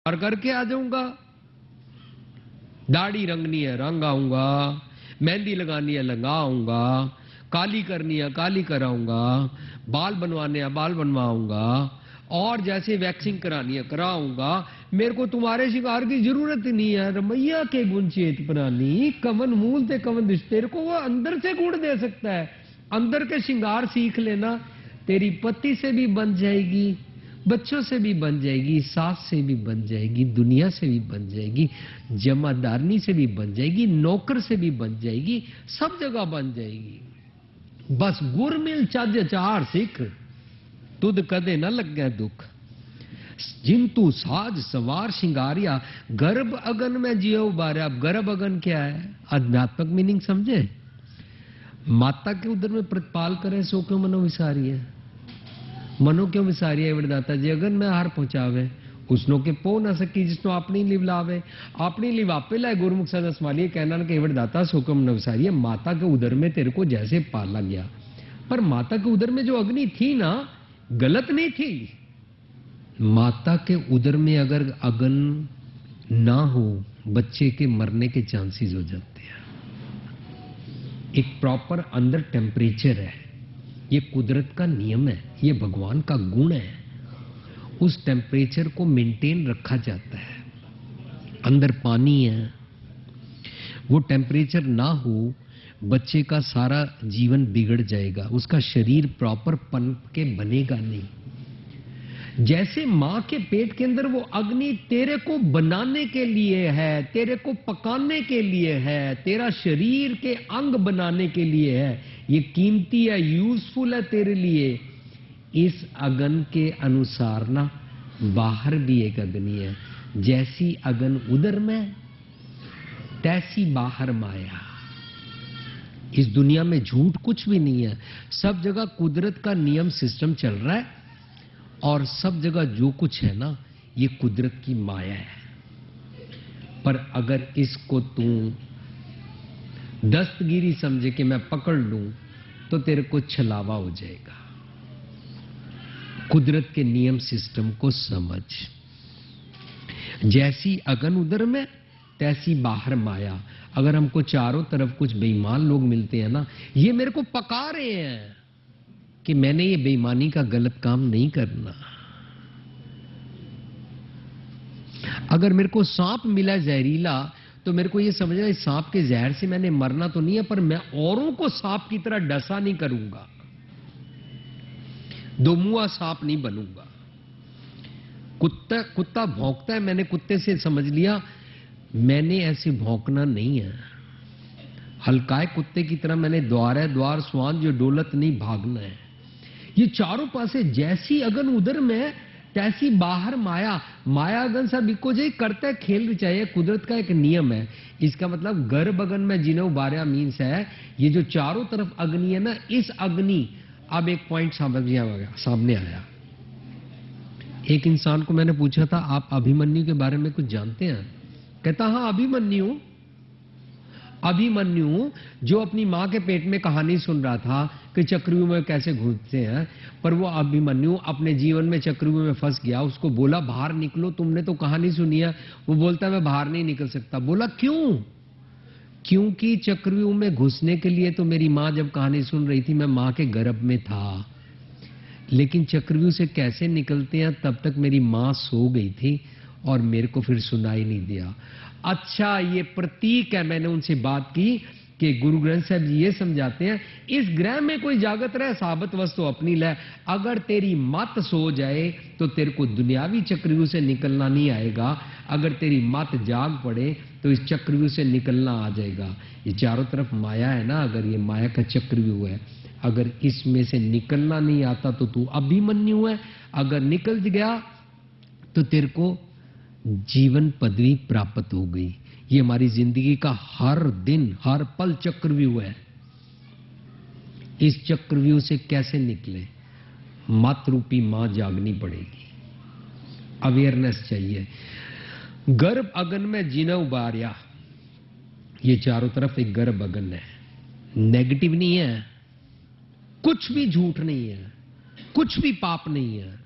और करके आ जाऊंगा। दाढ़ी रंगनी है रंग आऊंगा, मेहंदी लगानी है लगाऊंगा, काली करनी है काली कराऊंगा, बाल बनवाने हैं बाल बनवाऊंगा, और जैसे वैक्सिंग करानी है कराऊंगा। मेरे को तुम्हारे शिकार की जरूरत ही नहीं है। रमैया के गुण चेत प्राणी, कवन मूल ते कवन दिश। तेरे को वो अंदर से गुण दे सकता है। अंदर के श्रृंगार सीख लेना, तेरी पति से भी बन जाएगी, बच्चों से भी बन जाएगी, सास से भी बन जाएगी, दुनिया से भी बन जाएगी, जमादारनी से भी बन जाएगी, नौकर से भी बन जाएगी, सब जगह बन जाएगी। बस गुर मिल चज चार सिख, तुद कदे न लगे दुख। जिंतु साज सवार शिंगारिया, गर्भ अगन में जियो बारा। गर्भ अगन क्या है? आध्यात्मिक मीनिंग समझे? माता के उदर में प्रतिपाल करे सो क्यों मनो विसारी है। मनो क्यों विसारी है वरदाता जी? अगन में हार पहुंचावे उसनो के पो ना सकी, जिसनो अपनी लिव लावे। अपनी लिव आपे लाए गुरुमुख सदा संभालिए, कहना के वरदाता सो क्यों मनो विसारी है। माता के उदर में तेरे को जैसे पाला गया, पर माता के उदर में जो अग्नि थी ना, गलत नहीं थी। माता के उदर में अगर अगन ना हो, बच्चे के मरने के चांसेस हो जाते हैं। एक प्रॉपर अंदर टेम्परेचर है, ये कुदरत का नियम है, ये भगवान का गुण है। उस टेम्परेचर को मेंटेन रखा जाता है। अंदर पानी है, वो टेम्परेचर ना हो, बच्चे का सारा जीवन बिगड़ जाएगा, उसका शरीर प्रॉपर पनप के बनेगा नहीं। जैसे मां के पेट के अंदर वो अग्नि तेरे को बनाने के लिए है, तेरे को पकाने के लिए है, तेरा शरीर के अंग बनाने के लिए है, ये कीमती है, यूजफुल है तेरे लिए। इस अगन के अनुसार ना बाहर भी एक अग्नि है। जैसी अगन उदर में, तैसी बाहर माया। इस दुनिया में झूठ कुछ भी नहीं है, सब जगह कुदरत का नियम सिस्टम चल रहा है, और सब जगह जो कुछ है ना, ये कुदरत की माया है। पर अगर इसको तू दस्तगिरी समझे कि मैं पकड़ लूं, तो तेरे को छलावा हो जाएगा। कुदरत के नियम सिस्टम को समझ। जैसी अगन उदर में, तैसी बाहर माया। अगर हमको चारों तरफ कुछ बेईमान लोग मिलते हैं ना, ये मेरे को पका रहे हैं कि मैंने ये बेईमानी का गलत काम नहीं करना। अगर मेरे को सांप मिला जहरीला, तो मेरे को ये समझना इस सांप के जहर से मैंने मरना तो नहीं है, पर मैं औरों को सांप की तरह डसा नहीं करूंगा, दो मुआ सांप नहीं बनूंगा। कुत्ता भौंकता है, मैंने कुत्ते से समझ लिया मैंने ऐसे भौंकना नहीं है। हल्काए कुत्ते की तरह मैंने द्वार है द्वार स्वान जो डोलत नहीं भागना है। ये चारों पासे जैसी अगन उदर में, तैसी बाहर माया। माया अगन सब इको जी करते खेल चाहिए, कुदरत का एक नियम है। इसका मतलब गर्भ अगन में जिन्हें उबारा मीन्स है, ये जो चारों तरफ अग्नि है ना, इस अग्नि। अब एक पॉइंट सामने आया। एक इंसान को मैंने पूछा था, आप अभिमन्यु के बारे में कुछ जानते हैं? कहता हाँ, अभिमन्यु जो अपनी मां के पेट में कहानी सुन रहा था कि चक्रव्यूह में कैसे घुसते हैं, पर वो अभिमन्यु अपने जीवन में चक्रव्यूह में फंस गया। उसको बोला बाहर निकलो, तुमने तो कहानी सुनी है। वो बोलता मैं बाहर नहीं निकल सकता। बोला क्यों? क्योंकि चक्रव्यूह में घुसने के लिए तो मेरी मां जब कहानी सुन रही थी, मैं मां के गर्भ में था, लेकिन चक्रव्यूह से कैसे निकलते हैं तब तक मेरी मां सो गई थी और मेरे को फिर सुनाई नहीं दिया। अच्छा, ये प्रतीक है। मैंने उनसे बात की कि गुरु ग्रंथ साहब जी ये समझाते हैं, इस ग्रह में कोई जागत रहे, साबत वस्तु अपनी ले। अगर तेरी मत सो जाए तो तेरे को दुनियावी चक्रव्यूह से निकलना नहीं आएगा। अगर तेरी मत जाग पड़े तो इस चक्रव्यूह से निकलना आ जाएगा। ये चारों तरफ माया है ना, अगर ये माया का चक्रव्यूह है, अगर इसमें से निकलना नहीं आता तो तू अभिमन्यु है। अगर निकल गया तो तेरे को जीवन पदवी प्राप्त हो गई। ये हमारी जिंदगी का हर दिन हर पल चक्रव्यूह है। इस चक्रव्यूह से कैसे निकले? मत रूपी मां जागनी पड़ेगी, अवेयरनेस चाहिए। गर्भ अगन में जीना उबारिया, ये चारों तरफ एक गर्भ अगन है। नेगेटिव नहीं है, कुछ भी झूठ नहीं है, कुछ भी पाप नहीं है।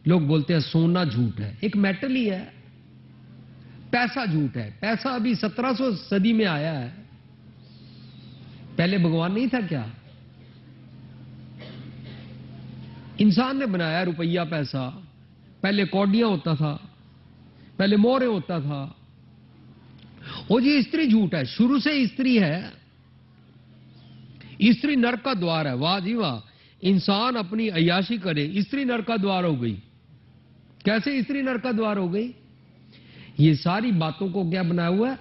लोग बोलते हैं सोना झूठ है, एक मेटल ही है। पैसा झूठ है। पैसा अभी 1700 सदी में आया है, पहले भगवान नहीं था क्या? इंसान ने बनाया रुपया पैसा। पहले कौडियां होता था, पहले मोहरे होता था। और ये स्त्री झूठ है, शुरू से स्त्री है। स्त्री नरक का द्वार है। वाह जी वाह, इंसान अपनी अय्याशी करे, स्त्री नरक का द्वार हो गई। कैसे स्त्री नरक का द्वार हो गई? ये सारी बातों को क्या बनाया हुआ है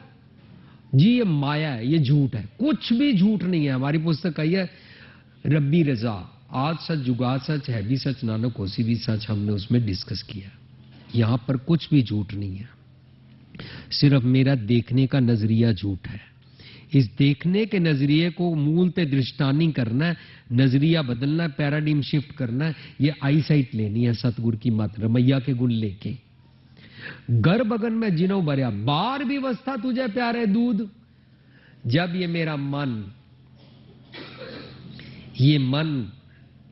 जी? ये माया है, ये झूठ है, कुछ भी झूठ नहीं है। हमारी पुस्तक आई है रब्बी रजा, आज सच जुगाद सच है भी सच नानक होसी भी सच, हमने उसमें डिस्कस किया। यहां पर कुछ भी झूठ नहीं है, सिर्फ मेरा देखने का नजरिया झूठ है। इस देखने के नजरिए को मूल पे दृष्टानी करना है, नजरिया बदलना है, पैराडिम शिफ्ट करना है। ये आईसाइट लेनी है सतगुरु की मत, रमैया के गुण लेके। घर बगन में जिनो भरिया, बार व्यवस्था तुझे प्यारे दूध। जब ये मेरा मन, ये मन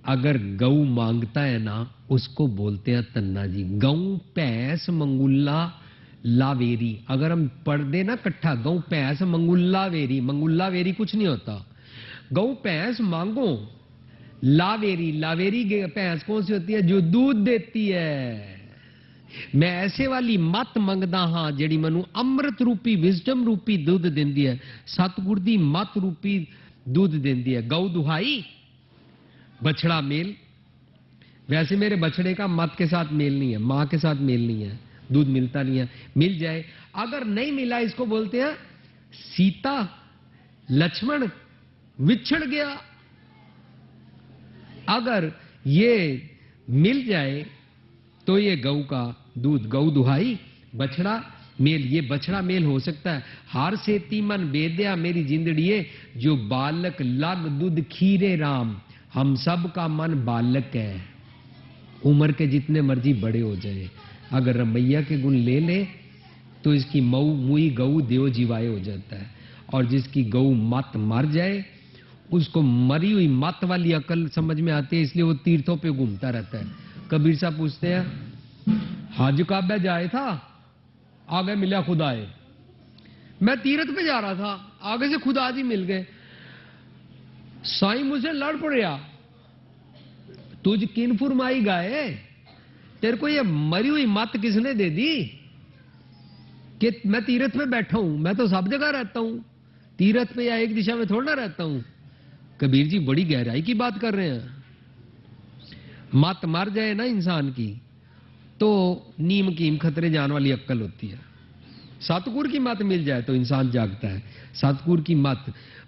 अगर गऊ मांगता है ना, उसको बोलते हैं तन्ना जी। गऊ भैंस मंगुल्ला लावेरी, अगर हम पढ़ दे ना इकट्ठा, गऊ भैंस मंगुल्ला वेरी, मंगुल्ला वेरी कुछ नहीं होता। गऊ भैंस मांगो, लावेरी, लावेरी भैंस कौन सी होती है? जो दूध देती है। मैं ऐसे वाली मत मंगदा हां जेड़ी मनु अमृत रूपी विजडम रूपी दूध देंदी है, सतगुर दी मत रूपी दूध देंदी है। गौ दुहाई, बछड़ा मेल। वैसे मेरे बछड़े का मत के साथ मेल नहीं है, मां के साथ मेल नहीं है, दूध मिलता नहीं है। मिल जाए, अगर नहीं मिला इसको बोलते हैं सीता लक्ष्मण विछड़ गया। अगर ये मिल जाए तो ये गौ का दूध, गौ दुहाई, बछड़ा मेल। ये बछड़ा मेल हो सकता है। हार से तीमन बेदया मेरी जिंदड़िए, जो बालक लग दूध खीरे राम। हम सब का मन बालक है, उम्र के जितने मर्जी बड़े हो जाए, अगर रमैया के गुण ले ले तो इसकी मऊ मुई गऊ देव जीवाए हो जाता है। और जिसकी गऊ मत मर जाए, उसको मरी हुई मत वाली अकल समझ में आती है, इसलिए वो तीर्थों पे घूमता रहता है। कबीर साहब पूछते हैं, हज काबे जाए था, आगे मिला खुदाए। मैं तीर्थ पे जा रहा था, आगे से खुदा जी मिल गए। साईं मुझसे लड़ पड़िया, तुझ किन फुरमाई गाए, तेरे को ये मरी हुई मत किसने दे दी कि मैं तीर्थ में बैठा हूं? मैं तो सब जगह रहता हूं, तीर्थ पे या एक दिशा में थोड़ा ना रहता हूं। कबीर जी बड़ी गहराई की बात कर रहे हैं। मत मर जाए ना इंसान की, तो नीम कीम खतरे जान वाली अक्कल होती है। सतगुर की मत मिल जाए तो इंसान जागता है। सतगुर की मत,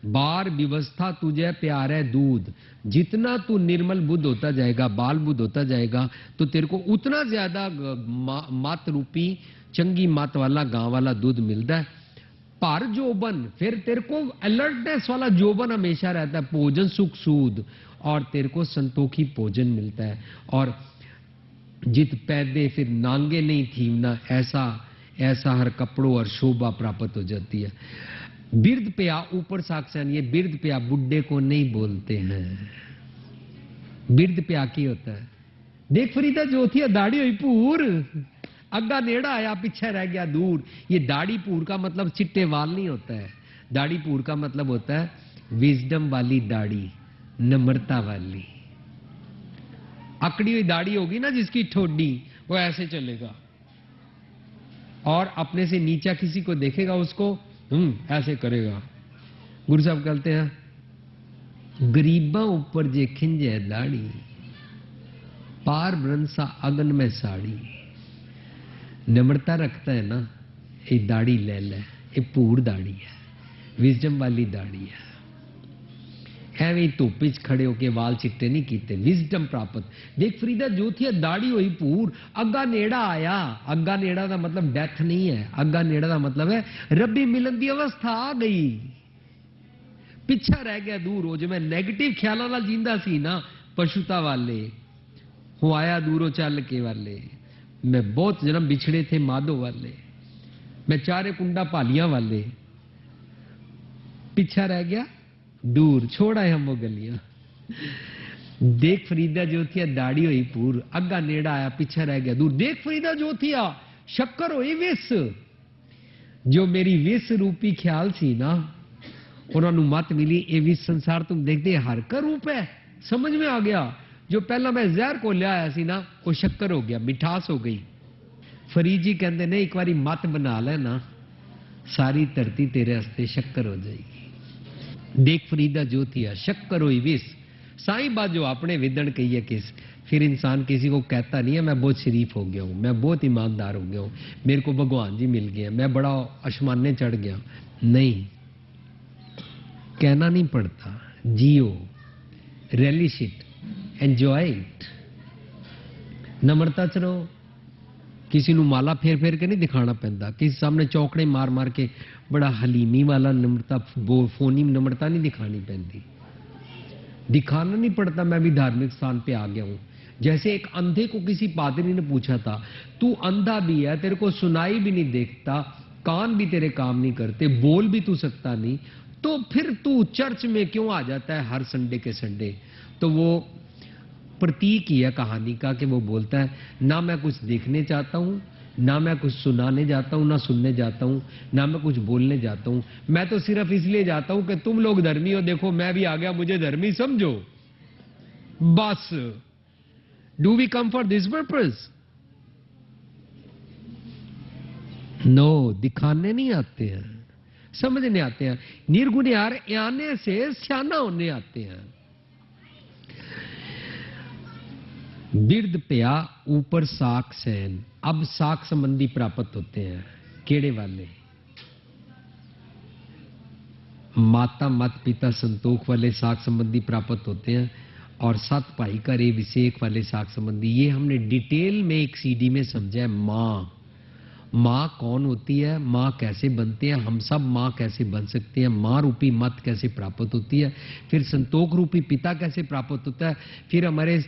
बार व्यवस्था तुझे प्यार है दूध। जितना तू निर्मल बुद्ध होता जाएगा, बाल बुद्ध होता जाएगा, तो तेरे को उतना ज्यादा मत रूपी चंगी मत वाला गांव वाला दूध मिलता है। पर जोबन, फिर तेरे को अलर्टनेस वाला जोबन हमेशा रहता है। भोजन सुख सूद, और तेरे को संतोखी भोजन मिलता है। और जित पैदे फिर नांगे नहीं थीमना, ऐसा ऐसा हर कपड़ों और शोभा प्राप्त हो जाती है। बिरद पिया ऊपर साक्षान, ये बिरद पिया बुड्ढे को नहीं बोलते हैं। बिरद पिया की होता है? देख फरीदा जोथिया दाढ़ी हुई पूर, अग्गा नेड़ा आया पीछे रह गया दूर। ये दाढ़ी पूर का मतलब चिट्टे वाल नहीं होता है। दाढ़ी पूर का मतलब होता है विजडम वाली दाढ़ी, नम्रता वाली। अकड़ी हुई दाढ़ी होगी ना जिसकी ठोडी, वो ऐसे चलेगा, और अपने से नीचा किसी को देखेगा उसको ऐसे करेगा। गुरु साहब कहते हैं, गरीबा ऊपर जे खिंजे दाढ़ी, पार ब्रंसा अगन में साड़ी। नम्रता रखता है ना, ये दाढ़ी ले ले, ये पूर दाढ़ी है, विजडम वाली दाढ़ी है। एवं धुप्प च खड़े होके वाल चिट्टे नहीं कीते, विजडम प्राप्त। देख फरीदा जोथिया दाढ़ी हुई पूर, अग्गा नेड़ा आया। अग्गा नेड़ा का मतलब डेथ नहीं है, अग्गा नेड़ा का मतलब है रब्बी मिलन की अवस्था आ गई, पिछा रह गया दूर। हो जो मैं नेगेटिव ख्यालों नाल जींदा सी ना, पशुता वाले हो आया दूरों चल के वाले, मैं बहुत जन्म बिछड़े थे माधो वाले, मैं चारे कुंडा पालियां वाले, पीछा रह गया दूर, छोड़ा है हम वो गलियां। देख फरीदा जोथिया दाढ़ी हुई पूर, अग्गा नेड़ा आया पीछा रह गया दूर। देख फरीदा जोथिया शक्कर हुई विस, जो मेरी विस रूपी ख्याल सी ना, उन्होंने मत मिली ये विस संसार तुम देखते हर का रूप है। समझ में आ गया, जो पहला मैं जहर को लिया आया सी ना, वो शक्कर हो गया, मिठास हो गई। फरीद जी कहते ने एक बारी मत बना लेना, सारी धरती तेरे हस्ते शक्कर हो जाएगी। देख फरीदा जो थिया शक्कर हुई विस, साई बात जो अपने विदन कही है किस। फिर इंसान किसी को कहता नहीं है मैं बहुत शरीफ हो गया हूं, मैं बहुत ईमानदार हो गया हूं, मेरे को भगवान जी मिल गया, मैं बड़ा आसमाने चढ़ गया। नहीं, कहना नहीं पड़ता। जियो, relish it, enjoy it, नम्रता च रहो। किसी ਨੂੰ माला फेर फेर के नहीं दिखाना पैंदा, किसी सामने चौकड़े मार मार के बड़ा हलीमी वाला नम्रता, फोनी नम्रता नहीं दिखानी पैंदी, दिखाना नहीं पड़ता। मैं भी धार्मिक स्थान पे आ गया हूं। जैसे एक अंधे को किसी पादरी ने पूछा था, तू अंधा भी है, तेरे को सुनाई भी नहीं देखता, कान भी तेरे काम नहीं करते, बोल भी तू सकता नहीं, तो फिर तू चर्च में क्यों आ जाता है हर संडे के संडे? तो वो प्रतीक ही है कहानी का कि वो बोलता है ना मैं कुछ देखने चाहता हूं, ना मैं कुछ सुनाने जाता हूं, ना सुनने जाता हूं, ना मैं कुछ बोलने जाता हूं, मैं तो सिर्फ इसलिए जाता हूं कि तुम लोग धर्मी हो, देखो मैं भी आ गया, मुझे धर्मी समझो, बस। Do we come for this purpose? No, दिखाने नहीं आते हैं, समझने आते हैं। निर्गुण यार आने से सियाना होने आते हैं। बिरद पया ऊपर साख सैन, अब साख संबंधी प्राप्त होते हैं। केड़े वाले? माता मत पिता संतोख वाले साख संबंधी प्राप्त होते हैं, और सत भाई का रे विषेक वाले साख संबंधी। ये हमने डिटेल में एक सीडी में समझा है। माँ कौन होती है, माँ कैसे बनते हैं, हम सब माँ कैसे बन सकते हैं, माँ रूपी मत कैसे प्राप्त होती है, फिर संतोख रूपी पिता कैसे प्राप्त होता है, फिर हमारे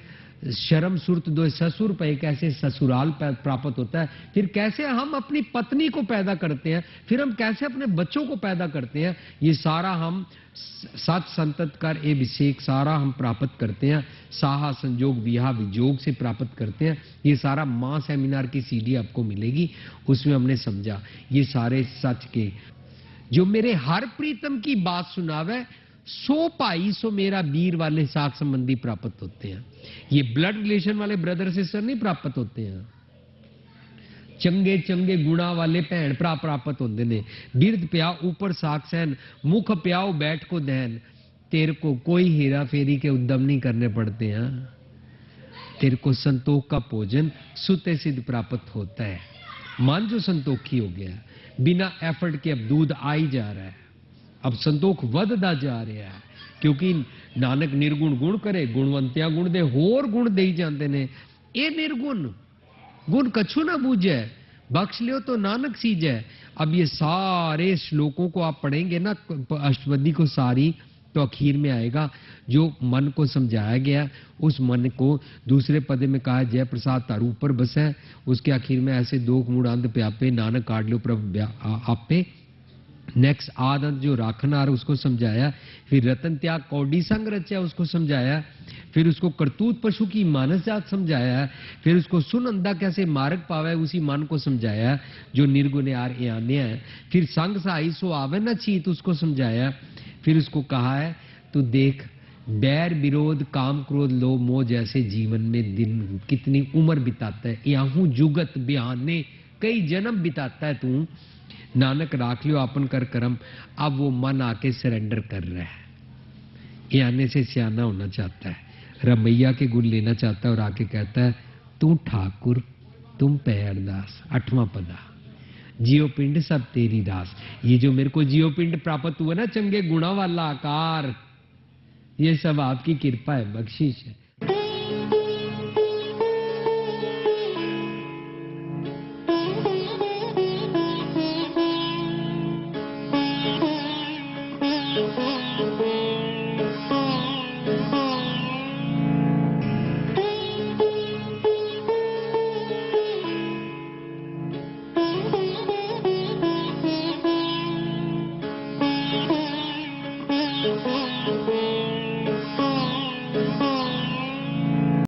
शर्म सुरत दो ससुर पे कैसे ससुराल प्राप्त होता है, फिर कैसे हम अपनी पत्नी को पैदा करते हैं, फिर हम कैसे अपने बच्चों को पैदा करते हैं। ये सारा हम सत संतत कर ए विषेक सारा हम प्राप्त करते हैं, साहा संजोग विहा विजोग से प्राप्त करते हैं। ये सारा मां सेमिनार की सीडी आपको मिलेगी, उसमें हमने समझा ये सारे सच के। जो मेरे हर प्रीतम की बात सुनावे, सो भाई सो मेरा वीर वाले साख संबंधी प्राप्त होते हैं। ये ब्लड रिलेशन वाले ब्रदर सिस्टर नहीं प्राप्त होते हैं, चंगे चंगे गुणा वाले भैन भरा प्राप्त होते ने। बिरद प्या ऊपर साख सैन, मुख प्याओ बैठ को दहन। तेरे को कोई हेरा फेरी के उद्यम नहीं करने पड़ते हैं, तेरे को संतोख का भोजन सुते सिद्ध प्राप्त होता है। मन जो संतोखी हो गया, बिना एफर्ट के अब दूध आ ही जा रहा है, अब संतोख वधदा जा रहा है, क्योंकि नानक निर्गुण गुण करे, गुणवंतिया गुण दे, होर गुण दे जाते ने। ये निर्गुण गुण कछु ना बूझे, बख्श लियो तो नानक सीजे। अब ये सारे श्लोकों को आप पढ़ेंगे ना अष्टपदी को सारी, तो आखिर में आएगा जो मन को समझाया गया, उस मन को दूसरे पदे में कहा जय प्रसाद तारू ऊपर बस है, उसके आखिर में ऐसे दो मूड अंध प्यापे नानक काट लो प्रभु आपे। नेक्स्ट आदंत जो राखनार उसको समझाया, फिर रतन त्याग कौडी संग रचा उसको समझाया, फिर उसको करतूत पशु की मानस जात समझाया, फिर उसको सुन अंधा कैसे मार्ग पावे उसी मन को समझाया जो निर्गुण यार आने है, फिर संग सहाई सो आवे न चीत उसको समझाया, फिर उसको कहा है तू देख बैर विरोध काम क्रोध लोभ मोह जैसे जीवन में दिन कितनी उम्र बिताता है, याहू जुगत बिहाने कई जन्म बिताता है तू, नानक राख लियो आपन कर कर्म। अब वो मन आके सरेंडर कर रहा है, ये आने से सियाना होना चाहता है, रमैया के गुण लेना चाहता है और आके कहता है तू ठाकुर तुम पैरदास। 8वां पदा जियो पिंड सब तेरी दास। ये जो मेरे को जियो पिंड प्राप्त हुआ ना, चंगे गुणा वाला आकार, ये सब आपकी कृपा है, बख्शिश है।